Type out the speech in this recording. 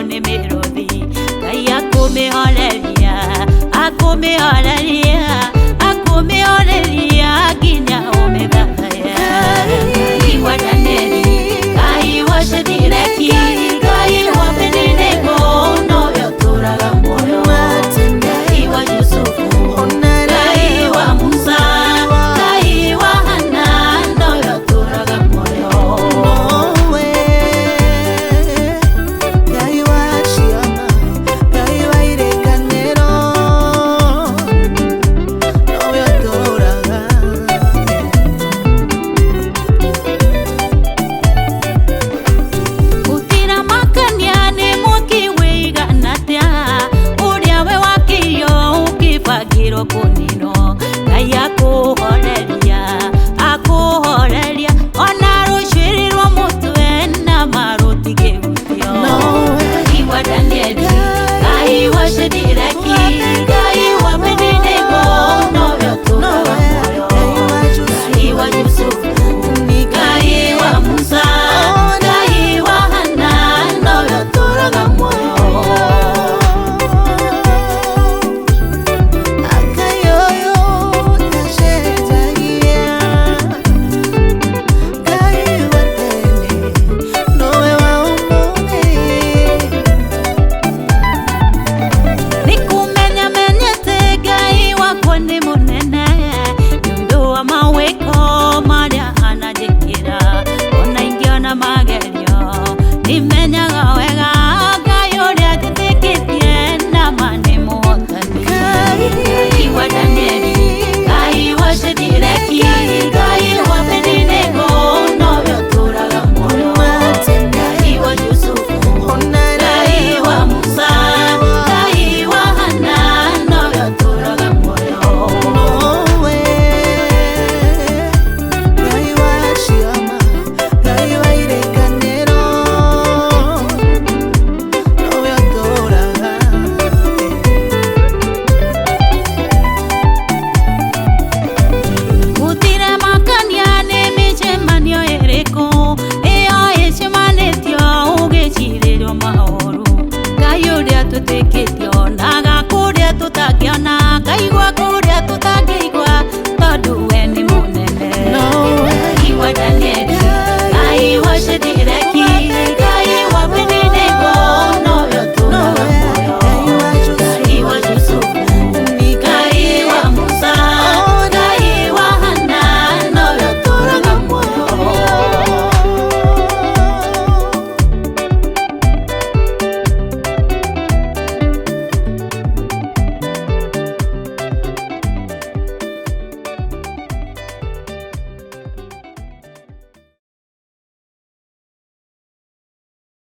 ni miruthi Ngai akumihoreria nginya umithaya Ngai wa Danieli Ngai wa Shadiraki Ngai wa Abednego nowe uturaga muoyo Ngai wa Yusufu Ngai wa Musa Ngai wa Hana nowe uturaga muoyo Ngai wa Shiama Ngai wa Irekanero nowe uturaga Gutira makania ni mwaki wigana atia uria we wakirio ukibagirwo kunino Ngai akuhoreria ona rucirirwo mutwe na maruti gigutio Ngai wa Danieli Ngai wa Shadiraki Ngai wa Abednego nowe uturaga muoyo Ngai wa Yusufu Ngai wa Musa Ngai wa Hana nowe uturaga muoyo Akayoyo tashetahia Ngai wa tene nowe wa umuthi Nikumenyamenyete Ngai wakwa ni munene Nĩũndũ wa mawĩko marĩa ananjĩkĩra Ona ingĩona magerio Nimenyaga wega Ngai ũrĩa njĩtĩkĩtie na ma nĩ mũhotani Ngai wa Danieli Ngai wa Shadiraki Ngai wa Abednego nowe ũtũraga muoyo Ngai wa Yusufu Ngai wa Musa Ngai wa Hana nowe ũtũraga muoyo Ngai wa Shiama Ngai wa Irekanero nowe uturaga Gutire makania ni micemanio ĩrĩkũ ĩyo ĩcemanĩtio ũgĩcirĩrio maũru Ngai ũrĩa twĩtĩkĩtio na gakũrĩa tũtangĩona Ngai gwa